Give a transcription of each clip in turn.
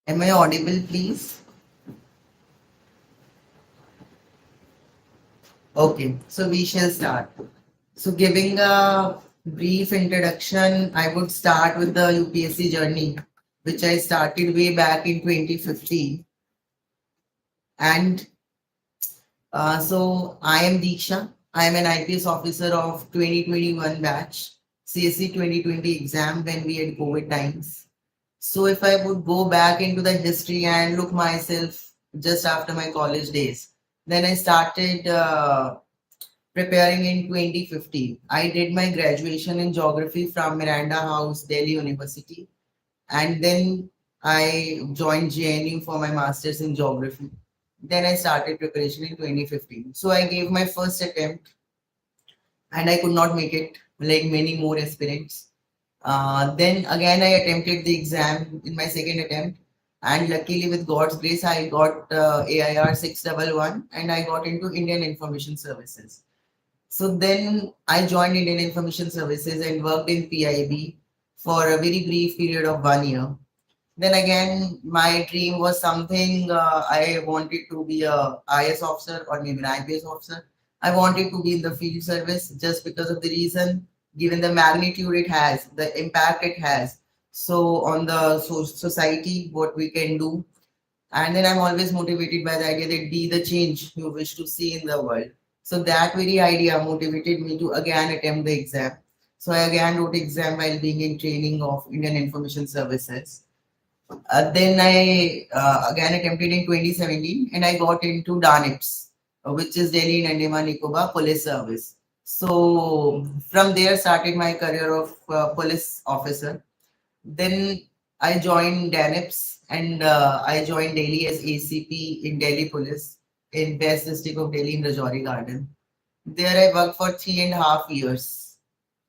Am I audible, please? Okay, so we shall start. So, giving a brief introduction, I would start with the UPSC journey, which I started way back in 2015. And so, I am Deeksha. I am an IPS officer of 2021 batch, CSC 2020 exam when we had COVID times. So, if I would go back into the history and look myself just after my college days, then I started preparing in 2015. I did my graduation in geography from Miranda House, Delhi University, and then I joined JNU for my master's in geography. Then I started preparation in 2015. So I gave my first attempt and I could not make it like many more aspirants. Then again, I attempted the exam in my second attempt, and luckily, with God's grace, I got AIR 611 and I got into Indian Information Services. So then I joined Indian Information Services and worked in PIB for a very brief period of 1 year. Then again, my dream was something I wanted to be a IS officer or maybe an IPS officer. I wanted to be in the field service just because of the reason, given the magnitude it has, the impact it has. So on the society, what we can do, and then I'm always motivated by the idea that be the change you wish to see in the world. So that very idea motivated me to again attempt the exam. So I again wrote exam while being in training of Indian Information Services. Then I again attempted in 2017 and I got into DANIPS, which is Delhi and Andaman Nicobar Police Service. So from there started my career of police officer. Then I joined DANIPS and I joined Delhi as ACP in Delhi Police in West District of Delhi in Rajouri Garden. There I worked for 3.5 years.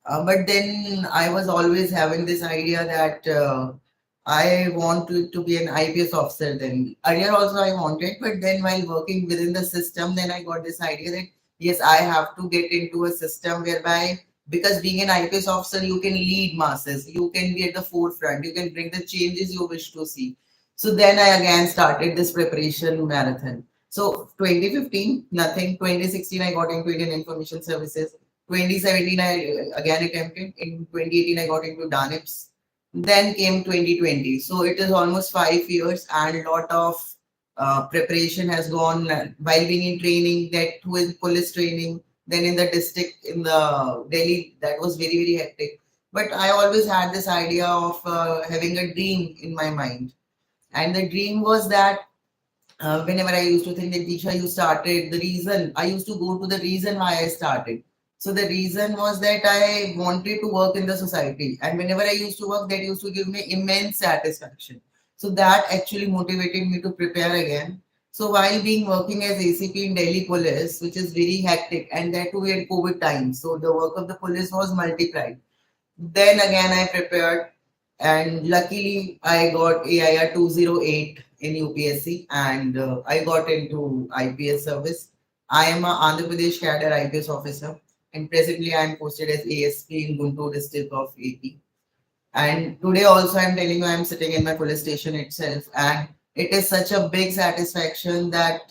But then I was always having this idea that I want to be an IPS officer then. Earlier also I wanted, but then while working within the system, then I got this idea that yes, I have to get into a system whereby because being an IPS officer, you can lead masses, you can be at the forefront, you can bring the changes you wish to see. So then I again started this preparation marathon. So 2015, nothing. 2016, I got into Indian Information Services. 2017, I again attempted. In 2018, I got into DANIPS. Then came 2020. So it is almost 5 years and a lot of preparation has gone while being in training, that with police training, then in the district in the Delhi, that was very, very hectic. But I always had this idea of having a dream in my mind. And the dream was that whenever I used to think that Deeksha, you started, the reason I used to go to the reason why I started. So the reason was that I wanted to work in the society, and whenever I used to work, that used to give me immense satisfaction. So that actually motivated me to prepare again. So while being working as ACP in Delhi Police, which is very hectic, and that too at COVID time, so the work of the police was multiplied. Then again, I prepared, and luckily, I got AIR 208 in UPSC, and I got into IPS service. I am a Andhra Pradesh cadre IPS officer, and presently I am posted as ASP in Guntur district of AP. And today also, I'm telling you, I'm sitting in my police station itself, and it is such a big satisfaction that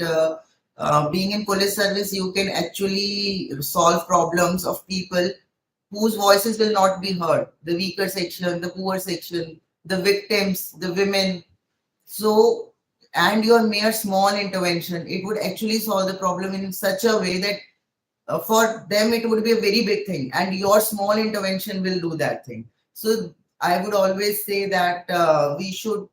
being in police service, you can actually solve problems of people whose voices will not be heard, the weaker section, the poor section, the victims, the women. So, and your mere small intervention, it would actually solve the problem in such a way that for them it would be a very big thing, and your small intervention will do that thing. So, I would always say that we should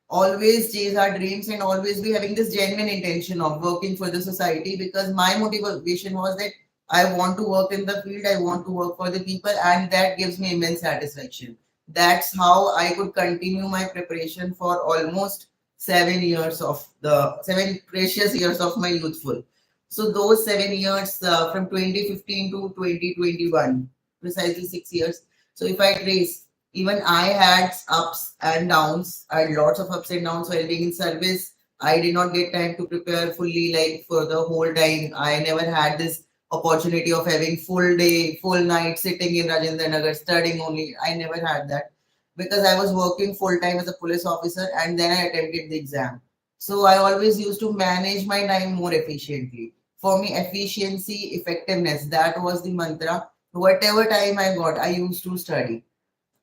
always chase our dreams and always be having this genuine intention of working for the society, because my motivation was that I want to work in the field, I want to work for the people, and that gives me immense satisfaction. That's how I could continue my preparation for almost 7 years of the 7 precious years of my youthful. So those 7 years from 2015 to 2021, precisely 6 years. So if I trace, even I had ups and downs, I had lots of ups and downs while being in service. I did not get time to prepare fully, like for the whole time. I never had this opportunity of having full day, full night sitting in Rajendra Nagar studying only. I never had that. because I was working full time as a police officer and then I attempted the exam. So I always used to manage my time more efficiently. For me, efficiency, effectiveness, that was the mantra. Whatever time I got, I used to study.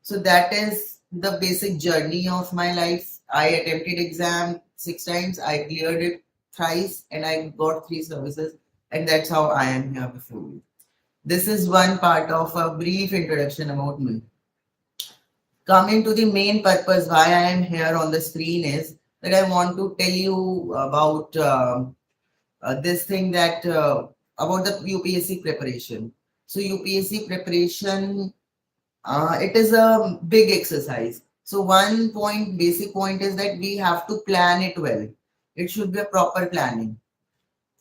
So that is the basic journey of my life. I attempted exam 6 times, I cleared it thrice, and I got 3 services, and that's how I am here before you. This is one part of a brief introduction about me. Coming to the main purpose why I am here on the screen is that I want to tell you about this thing that about the UPSC preparation. So UPSC preparation, it is a big exercise. So one point, basic point is that we have to plan it well. It should be a proper planning.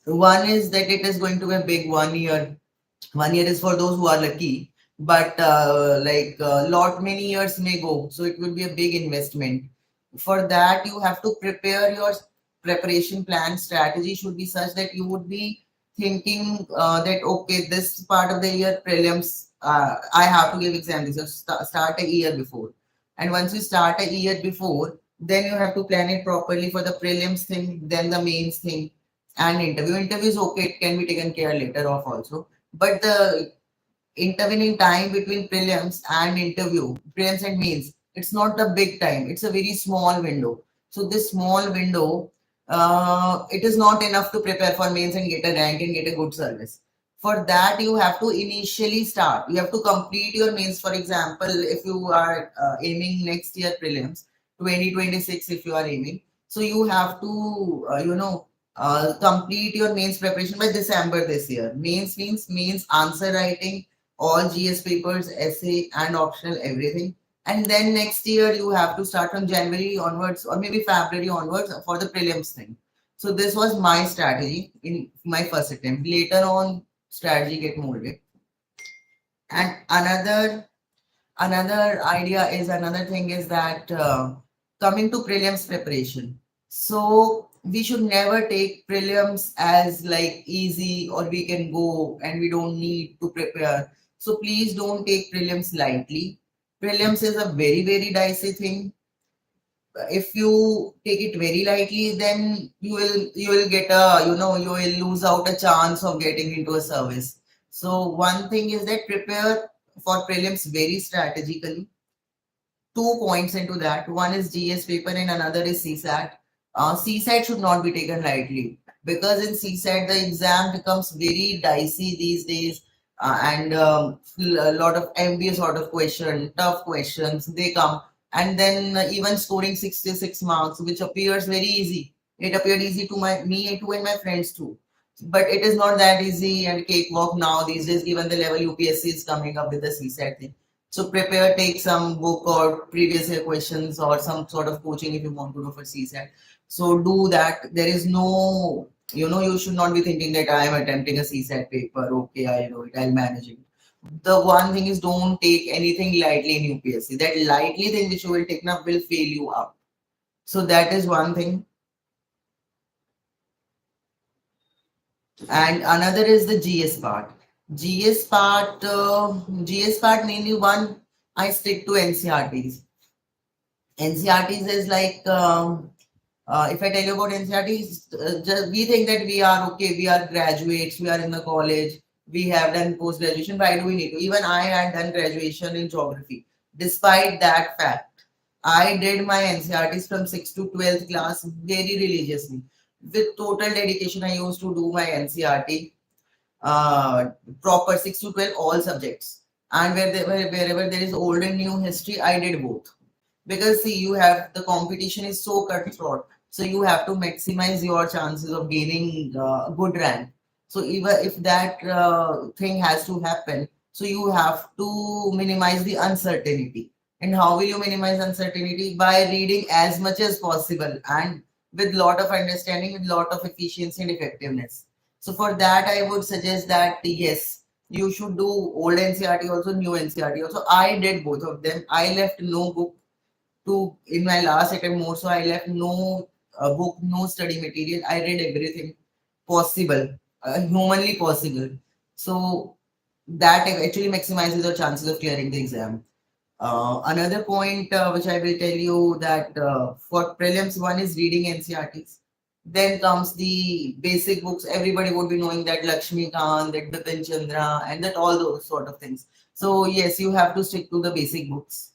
One is that it is going to be a big 1 year. 1 year is for those who are lucky, but like lot many years may go, so it will be a big investment. For that, you have to prepare your preparation plan. Strategy should be such that you would be thinking that okay, this part of the year prelims, I have to give exam. So start a year before, and once you start a year before, then you have to plan it properly for the prelims thing, then the mains thing, and interview. Interview is okay; it can be taken care later of also, but the intervening time between prelims and mains, it's not a big time. It's a very small window. So this small window, it is not enough to prepare for mains and get a rank and get a good service. For that, you have to initially start. You have to complete your mains. For example, if you are aiming next year prelims, 2026, if you are aiming, so you have to, complete your mains preparation by December this year. Mains means answer writing, all GS papers, essay, and optional everything. And then next year you have to start from January onwards or maybe February onwards for the prelims thing. So this was my strategy in my first attempt. Later on, strategy get molded. And another idea is another thing is that coming to prelims preparation. So we should never take prelims as like easy or we can go and we don't need to prepare. So please don't take prelims lightly. Prelims is a very dicey thing. If you take it very lightly, then you will get a, you will lose out a chance of getting into a service. So one thing is that prepare for prelims very strategically. 2 points into that. One is GS paper and another is CSAT. CSAT should not be taken lightly because in CSAT the exam becomes very dicey these days, and a lot of MBA sort of question, tough questions they come, and then even scoring 66 marks, which appears very easy. It appeared easy to me too and my friends too. But it is not that easy and cakewalk now these days, given the level UPSC is coming up with the CSAT thing. So prepare, take some book or previous year questions or some sort of coaching if you want to go for CSAT. So do that. There is no, you should not be thinking that I am attempting a CSAT paper. Okay, I know it, I'll manage it. The one thing is don't take anything lightly in UPSC. That lightly thing which you will take now will fail you up. So that is one thing. And another is the GS part. GS part mainly one, I stick to NCRTs. NCRTs is like, if I tell you about NCRTs, just we think that we are okay, we are graduates, we are in the college, we have done post graduation. Why do we need to? Even I had done graduation in geography. Despite that fact, I did my NCRTs from 6th to 12th class very religiously. With total dedication, I used to do my NCRT proper 6 to 12 all subjects, and wherever there is old and new history I did both, because see you have the competition is so cutthroat, so you have to maximize your chances of gaining a good rank. So even if that thing has to happen, so you have to minimize the uncertainty. And how will you minimize uncertainty? By reading as much as possible and with lot of understanding, with lot of efficiency and effectiveness. So for that, I would suggest that yes, you should do old NCRT also, new NCRT also. I did both of them. I left no book to in my last attempt more. So I left no book, no study material. I read everything possible, humanly possible. So that actually maximizes your chances of clearing the exam. Another point which I will tell you that for prelims, one is reading NCRTs. Then comes the basic books. Everybody would be knowing that Lakshmi Khan, that Bipin Chandra, and that all those sort of things. So yes, you have to stick to the basic books.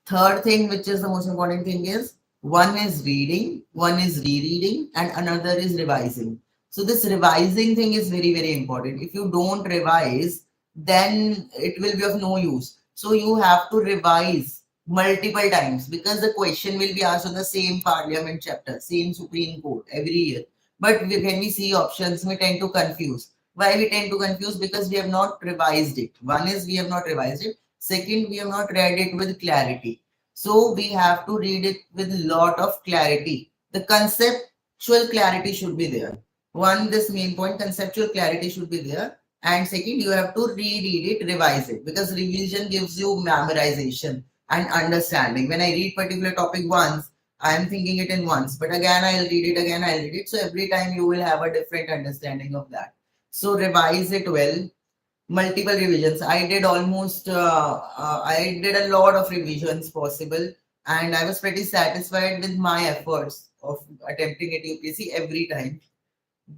Third thing, which is the most important thing, is one is reading, one is rereading, and another is revising. So this revising thing is very, very important. If you don't revise, then it will be of no use. So you have to revise multiple times because the question will be asked on the same parliament chapter, same Supreme Court every year. But when we see options, we tend to confuse. Why we tend to confuse? Because we have not revised it. One is we have not revised it. Second, we have not read it with clarity. So we have to read it with a lot of clarity. The conceptual clarity should be there. One, this main point, conceptual clarity should be there. And second, you have to reread it, revise it, because revision gives you memorization and understanding. When I read particular topic once, I am thinking it in once, but again I'll read it, again I'll read it. So every time you will have a different understanding of that. So revise it well. Multiple revisions. I did a lot of revisions possible, and I was pretty satisfied with my efforts of attempting at UPSC every time.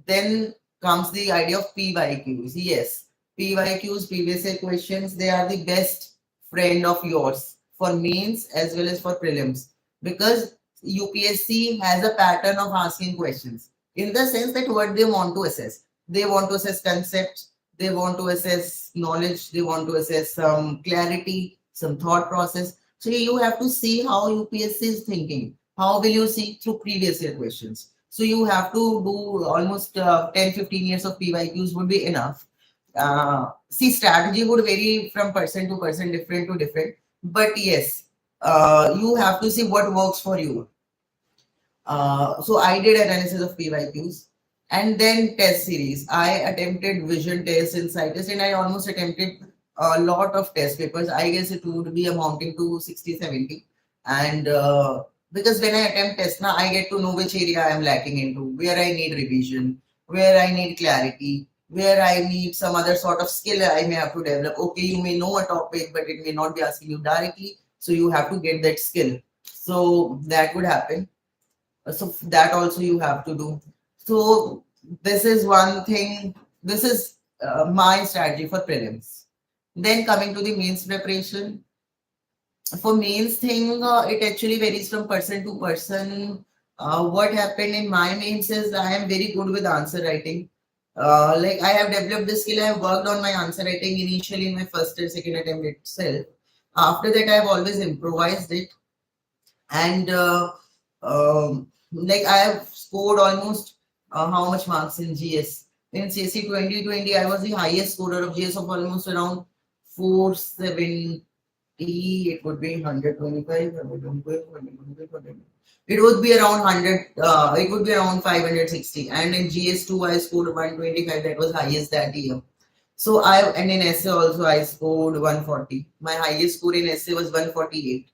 Then comes the idea of PYQs. Yes, PYQs, previous year questions, they are the best friend of yours for mains as well as for prelims, because UPSC has a pattern of asking questions in the sense that what they want to assess. They want to assess concepts, they want to assess knowledge, they want to assess some clarity, some thought process. So you have to see how UPSC is thinking. How will you see? Through previous year questions. So you have to do almost 10-15 years of PYQs would be enough. See, strategy would vary from person to person, different to different. But yes, you have to see what works for you. So I did analysis of PYQs and then test series. I attempted vision test, insight test, and I almost attempted a lot of test papers. I guess it would be amounting to 60, 70. And because when I attempt test now, I get to know which area I am lacking into, where I need revision, where I need clarity, where I need some other sort of skill I may have to develop. Okay, you may know a topic, but it may not be asking you directly. So you have to get that skill. So that would happen. So that also you have to do. So this is one thing. This is my strategy for prelims. Then coming to the mains preparation. For mains thing, it actually varies from person to person. What happened in my mains is I am very good with answer writing. Like I have developed this skill. I have worked on my answer writing initially in my first and second attempt itself. After that, I have always improvised it, and like I have scored almost how much marks in GS. In CSC 2020, I was the highest scorer of GS of almost around 470. It would be 125, it would be around 100, it would be around 560. And in GS2, I scored 125, that was highest that year. So and in essay also, I scored 140. My highest score in essay was 148.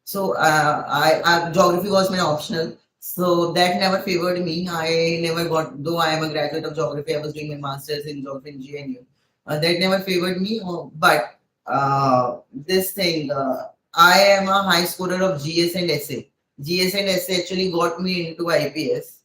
So geography was my optional. So that never favored me. I never got, though I am a graduate of geography, I was doing my master's in geography in GNU. That never favored me. But this thing, I am a high scorer of GS and SA. GS and SA actually got me into IPS,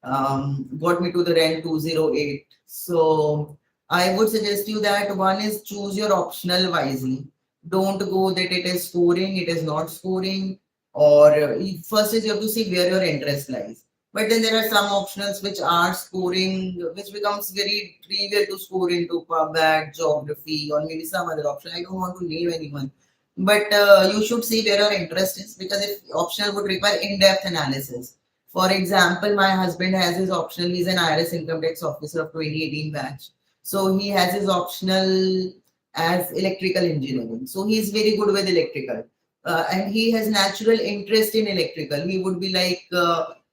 got me to the rank 208. So I would suggest you that one is choose your optional wisely. Don't go that it is scoring, it is not scoring, or first is you have to see where your interest lies. But then there are some optionals which are scoring, which becomes very trivial to score into PubAd, geography, or maybe some other option. I don't want to name anyone. But you should see where your interest is, because if optional would require in-depth analysis. For example, my husband has his optional, he's an IRS income tax officer of 2018 batch. So he has his optional as electrical engineering. So he's very good with electrical. And he has natural interest in electrical. He would be like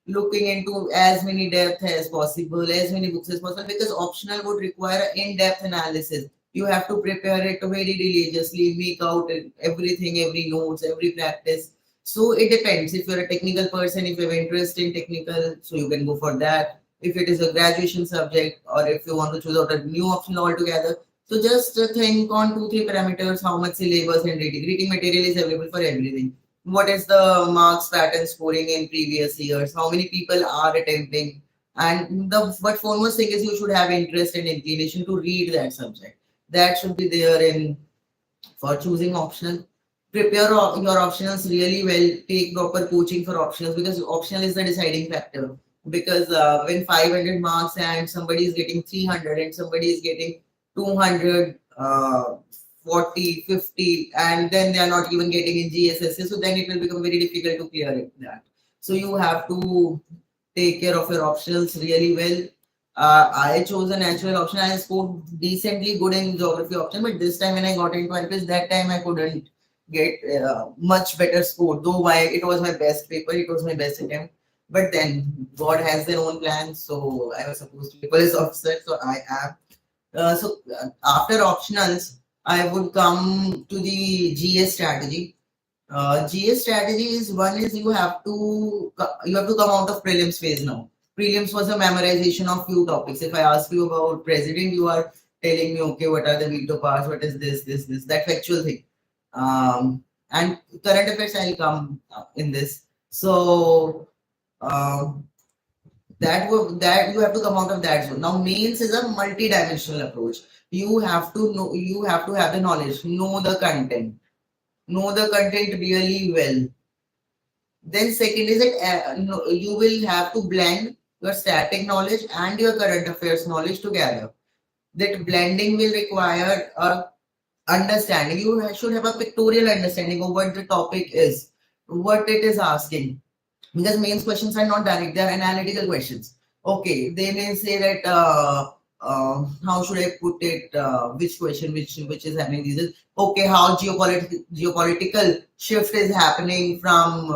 looking into as many depth as possible, as many books as possible, because optional would require in-depth analysis. You have to prepare it very religiously, make out everything, every notes, every practice. So it depends. If you're a technical person, if you have interest in technical, so you can go for that. If it is a graduation subject, or if you want to choose out a new option altogether, So just think on two, three parameters, how much syllabus and reading material is available for everything. What is the marks pattern scoring in previous years? How many people are attempting? And the but foremost thing is you should have interest and inclination to read that subject. That should be there in for choosing optional. Prepare your optionals really well. Take proper coaching for optionals because optional is the deciding factor. Because when 500 marks and somebody is getting 300 and somebody is getting 200, 40, 50, and then they are not even getting in GSSA, so then it will become very difficult to clear it. That. So you have to take care of your optionals really well. I chose a natural option. I scored decently good in geography option, but this time when I got into IPS, that time I couldn't get much better score. Though it was my best paper, it was my best attempt. But then God has their own plans, so I was supposed to be police officer, so I am. After optionals, I would come to the GS strategy. GS strategy is one is you have to come out of prelims phase now. Prelims was a memorization of few topics. If I ask you about president, you are telling me, okay, what are the veto powers, what is this, that factual thing. And current affairs, I'll come in this. So um, that you have to come out of that zone. Now, mains is a multi-dimensional approach. You have to have the knowledge, know the content really well. Then second is that no, you will have to blend your static knowledge and your current affairs knowledge together. That blending will require a understanding. You should have a pictorial understanding of what the topic is, what it is asking. Because mains questions are not direct; they are analytical questions. Okay, they may say that how should I put it? Which question, which is happening? This is okay. How geopolitical shift is happening from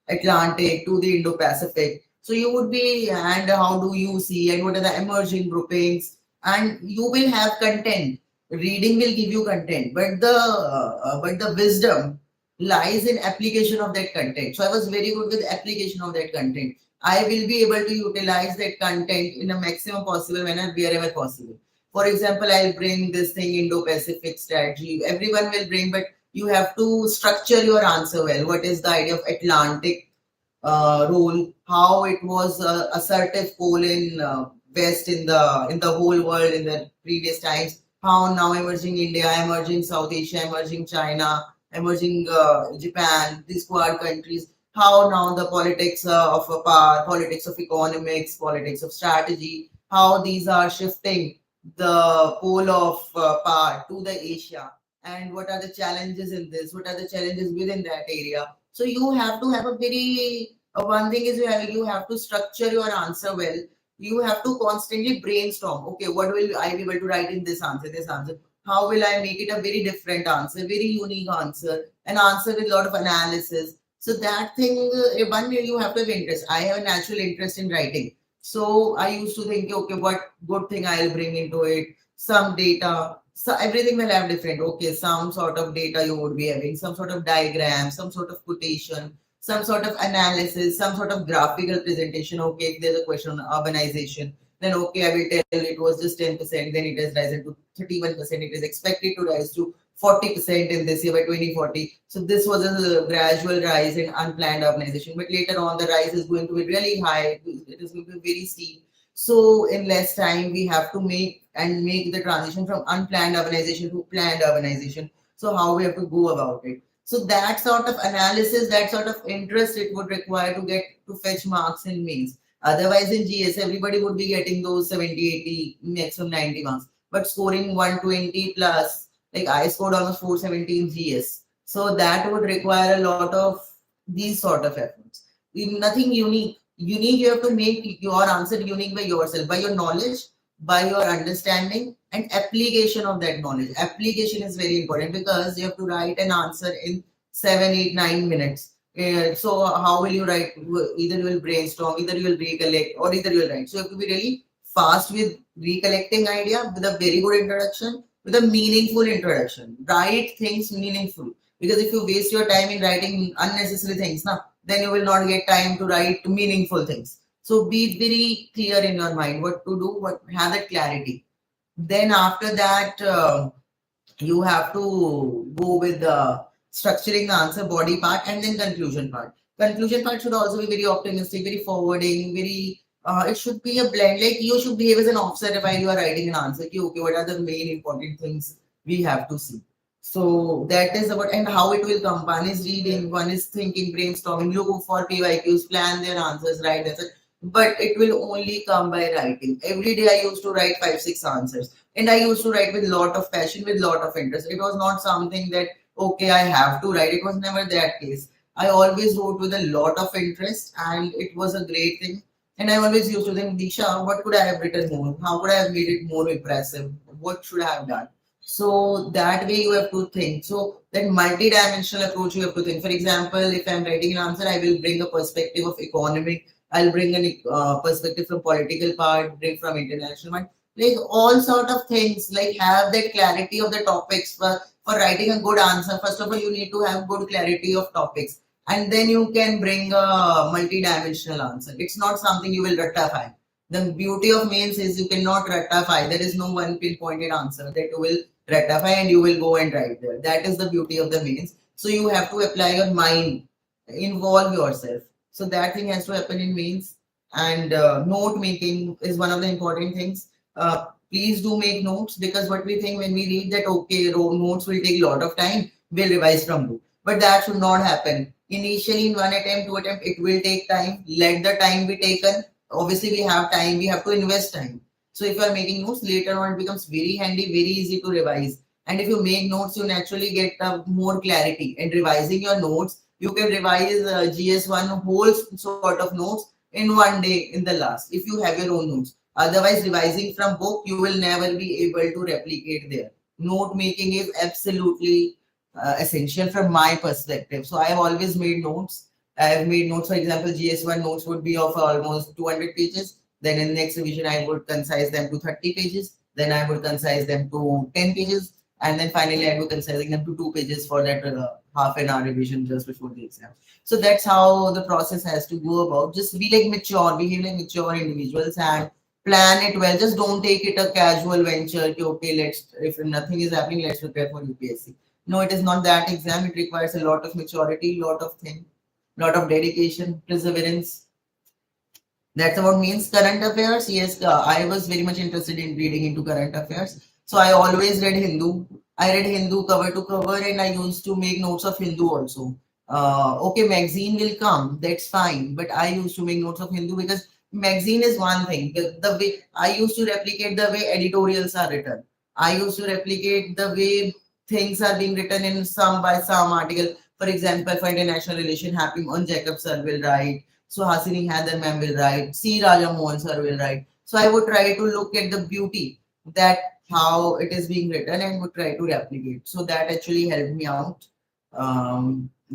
Atlantic to the Indo-Pacific. So you would be, and how do you see, and what are the emerging groupings, and you will have content. Reading will give you content, but the wisdom lies in application of that content. So I was very good with application of that content. I will be able to utilize that content in a maximum possible manner wherever possible. For example, I'll bring this thing Indo-Pacific strategy. Everyone will bring, but you have to structure your answer well. What is the idea of Atlantic role? How it was assertive pole in West in the whole world in the previous times. How now emerging India, emerging South Asia, emerging China, emerging Japan, these Quad countries, how now the politics of power, politics of economics, politics of strategy, how these are shifting the pole of power to the Asia, and what are the challenges in this, what are the challenges within that area. So you have to have a very one thing is you have to structure your answer well. You have to constantly brainstorm. Okay, what will I be able to write in this answer? This answer, how will I make it a very different answer, very unique answer, an answer with a lot of analysis? So that thing, one you have to have interest. I have a natural interest in writing. So I used to think, okay, what good thing I'll bring into it, some data. So everything will have different. Okay, some sort of data you would be having, some sort of diagram, some sort of quotation, some sort of analysis, some sort of graphical presentation. Okay, if there's a question on urbanization, then okay, I will tell it was just 10%, then it has risen to 31%. It is expected to rise to 40% in this year by 2040. So this was a gradual rise in unplanned urbanization, but later on the rise is going to be really high. It is going to be very steep. So in less time, we have to make the transition from unplanned urbanization to planned urbanization. So how we have to go about it. So that sort of analysis, that sort of interest it would require to get to fetch marks in mains. Otherwise, in GS, everybody would be getting those 70, 80, maximum 90 marks. But scoring 120 plus, like I scored almost 470 in GS. So that would require a lot of these sort of efforts. Nothing unique. Unique, you have to make your answer unique by yourself, by your knowledge, by your understanding, and application of that knowledge. Application is very important because you have to write an answer in 7, 8, 9 minutes. So how will you write? Either you will brainstorm, either you will recollect, or either you will write. So you have to be really fast with recollecting idea with a very good introduction, with a meaningful introduction. Write things meaningful. Because if you waste your time in writing unnecessary things, now then you will not get time to write meaningful things. So be very clear in your mind what to do, what have that clarity. Then after that, you have to go with the structuring the answer body part and then conclusion part. Conclusion part should also be very optimistic, very forwarding, very it should be a blend. Like you should behave as an officer while you are writing an answer. Okay, okay, what are the main important things we have to see? So that is about and how it will come. One is reading, one is thinking, brainstorming, look for PYQs, plan their answers, write that's it. But it will only come by writing. Every day I used to write 5, 6 answers and I used to write with lot of passion, with lot of interest. It was not something that okay I have to write. It was never that case. I always wrote with a lot of interest, and it was a great thing. And I always used to think, Deeksha, what could I have written more? How could I have made it more impressive? What should I have done? So that way you have to think. So that multi-dimensional approach you have to think. For example, if I'm writing an answer, I will bring a perspective of economic. I'll bring a perspective from political part, bring from international part, like all sort of things. Like have that clarity of the topics for writing a good answer. First of all, you need to have good clarity of topics, and then you can bring a multi-dimensional answer. It's not something you will ratify. The beauty of mains is you cannot ratify. There is no one pinpointed answer that you will ratify and you will go and write there. That is the beauty of the mains. So you have to apply your mind, involve yourself. So that thing has to happen in mains. And note making is one of the important things. Please do make notes, because what we think when we read that okay, notes will take a lot of time, we'll revise from book. But that should not happen. Initially, in one attempt, two attempt, it will take time. Let the time be taken. Obviously, we have time. We have to invest time. So if you are making notes later on, it becomes very handy, very easy to revise. And if you make notes, you naturally get more clarity. And revising your notes, you can revise GS1 whole sort of notes in one day in the last if you have your own notes. Otherwise, revising from book, you will never be able to replicate there. Note making is absolutely essential from my perspective. So I have always made notes. I have made notes, for example, GS1 notes would be of almost 200 pages. Then in the next revision, I would concise them to 30 pages. Then I would concise them to 10 pages. And then finally, I would concising them to 2 pages for that half an hour revision just before the exam. So that's how the process has to go about. Just be like mature, behave like mature individuals and plan it well. Just don't take it a casual venture. Okay, let's if nothing is happening, let's prepare for UPSC. No, it is not that exam. It requires a lot of maturity, lot of things, lot of dedication, perseverance. That's about means current affairs. Yes, I was very much interested in reading into current affairs. So I always read Hindu. I read Hindu cover to cover, and I used to make notes of Hindu also. Okay, magazine will come. That's fine. But I used to make notes of Hindu because magazine is one thing. The way I used to replicate the way editorials are written. I used to replicate the way things are being written in some by some article. For example, for international relation, Happy on Jacob sir will write. So Hasini Heather ma'am will write, C. Raja Mohan sir will write. So I would try to look at the beauty that how it is being written and would try to replicate. So that actually helped me out.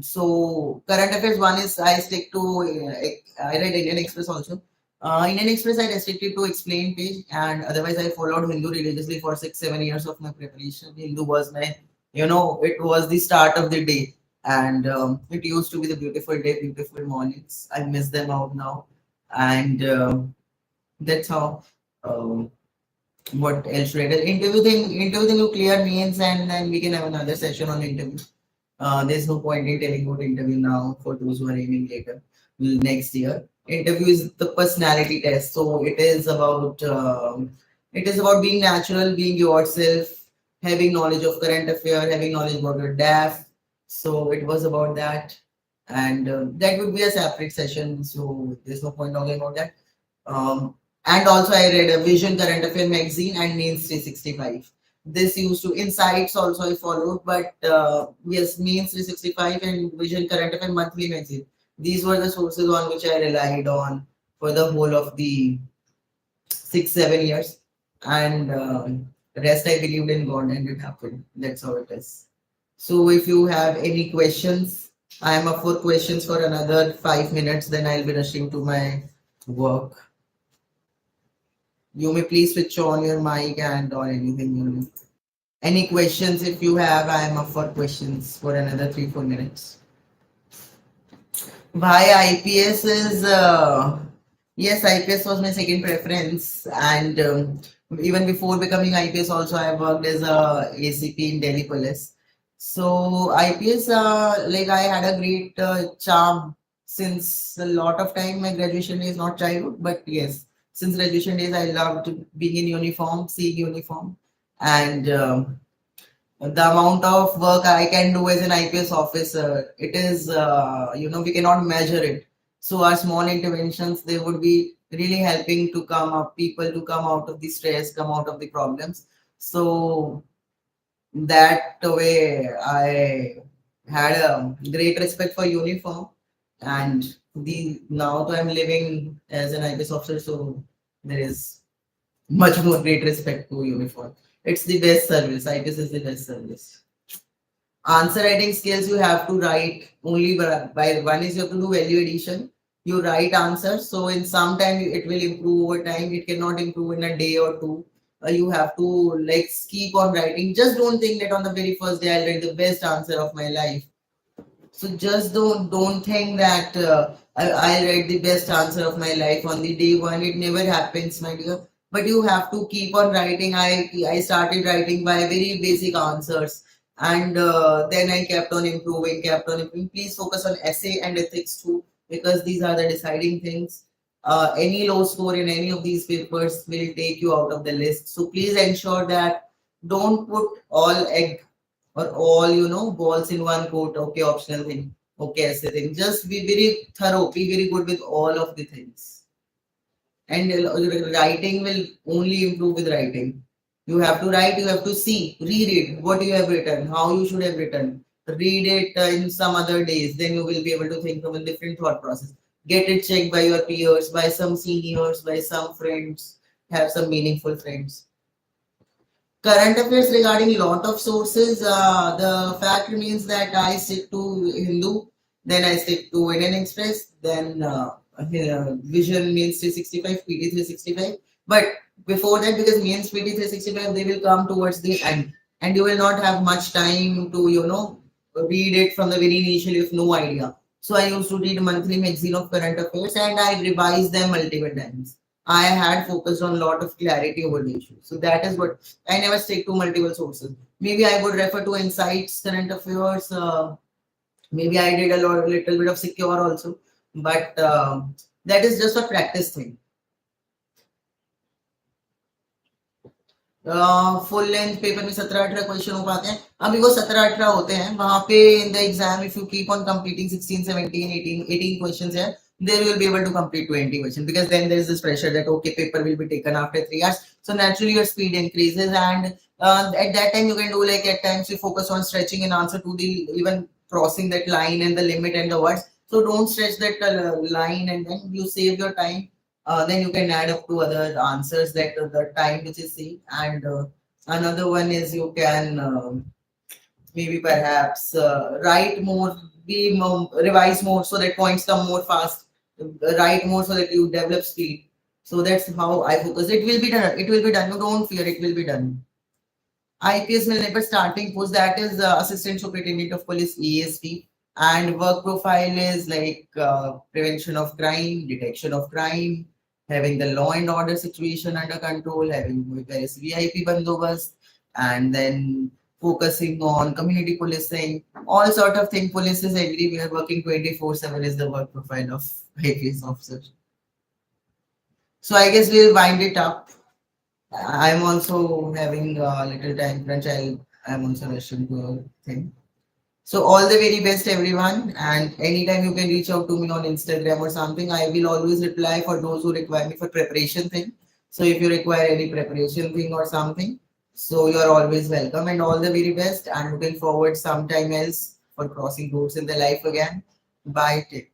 So current affairs one is I stick to I read Indian Express also. Indian Express I restricted to explain page, and otherwise I followed Hindu religiously for 6, 7 years of my preparation. Hindu was my, it was the start of the day, and it used to be the beautiful day, beautiful mornings. I miss them out now, and that's how. Um, what else should I tell? Interview thing you clear means, and then we can have another session on interview. There's no point in telling about interview now for those who are aiming later next year. Interview is the personality test, so it is about being natural, being yourself, having knowledge of current affair, having knowledge about your DAF. So it was about that, and that would be a separate session. So there's no point talking about that. Um, and also, I read a Vision Current Affair magazine and Mains 365. This used to Insights also I followed, but yes, Mains 365 and Vision Current Affair monthly magazine. These were the sources on which I relied on for the whole of the 6, 7 years, and rest I believed in God, and it happened. That's how it is. So, if you have any questions, I am up for questions for another 5 minutes. Then I'll be rushing to my work. You may please switch on your mic and or anything. Any questions if you have, I am up for questions for another 3, 4 minutes. Why IPS is yes, IPS was my second preference, and Even before becoming IPS, also I worked as a ACP in Delhi Police. So IPS, like I had a great charm since a lot of time. My graduation days, not childhood, but yes, since graduation days, I loved being in uniform, seeing uniform, and the amount of work I can do as an IPS officer, it is, we cannot measure it. So our small interventions, they would be really helping to come up, people to come out of the stress, come out of the problems. So that way, I had a great respect for uniform, and the now that I'm living as an IPS officer, so there is much more great respect to uniform. It's the best service. IPS is the best service. Answer writing skills, you have to write only by one is you have to do value addition. You write answers, so in some time it will improve over time. It cannot improve in a day or two. You have to like keep on writing. Just don't think that on the very first day I'll write the best answer of my life. So just don't think that I'll write the best answer of my life on the day one. It never happens, my dear. But you have to keep on writing. I started writing by very basic answers, and then I kept on improving, kept on improving. Please focus on essay and ethics too, because these are the deciding things. Any low score in any of these papers will take you out of the list. So please ensure that don't put all egg or all balls in one coat. Okay, optional thing. Okay, essay thing. Just be very thorough, be very good with all of the things. And writing will only improve with writing. You have to write, you have to see, read it, what you have written, how you should have written. Read it in some other days, then you will be able to think of a different thought process. Get it checked by your peers, by some seniors, by some friends. Have some meaningful friends. Current affairs regarding lot of sources, the fact remains that I stick to Hindu, then I stick to Indian Express, then Vision Means 365, PT 365. But before that, because Means PT 365, they will come towards the end, and you will not have much time to read it from the very initial. You have no idea. So I used to read monthly magazine of current affairs, and I revise them multiple times. I had focused on a lot of clarity over the issue. So that is what I never stick to multiple sources. Maybe I would refer to Insights, Current Affairs. Maybe I did little bit of Secure also, but that is just a practice thing. Full length paper में 17-18 question हो पाते हैं. अभी वो 17-18 होते हैं वहां पे in the exam. If you keep on completing 16, 17, 18 क्वेश्चens है, then you will be able to complete 20 questions, because then there is this pressure that okay, paper will be taken after 3 hours, so naturally your speed increases. And at that time you can do, like, at times you focus on stretching an answer to the even crossing that line and the limit and the words. So don't stretch that line, and then you save your time. Then you can add up to other answers that the time which is saved. And another one is you can maybe perhaps write more, be more, revise more so that points come more fast. Write more so that you develop speed. So that's how I focus. It will be done. It will be done. You don't fear. It will be done. IPS will never starting post, that is Assistant Superintendent of Police, ASP, and work profile is like prevention of crime, detection of crime, having the law and order situation under control, having various VIP bandobast, and then focusing on community policing, all sort of thing. Police is everywhere, working 24/7 is the work profile of IPS officer. So I guess we'll wind it up. I'm also having a little time crunch. I'm also rushing to a thing. So all the very best, everyone. And anytime you can reach out to me on Instagram or something, I will always reply for those who require me for preparation thing. So if you require any preparation thing or something, so you are always welcome. And all the very best. And looking forward sometime else for crossing roads in the life again. Bye. Take care.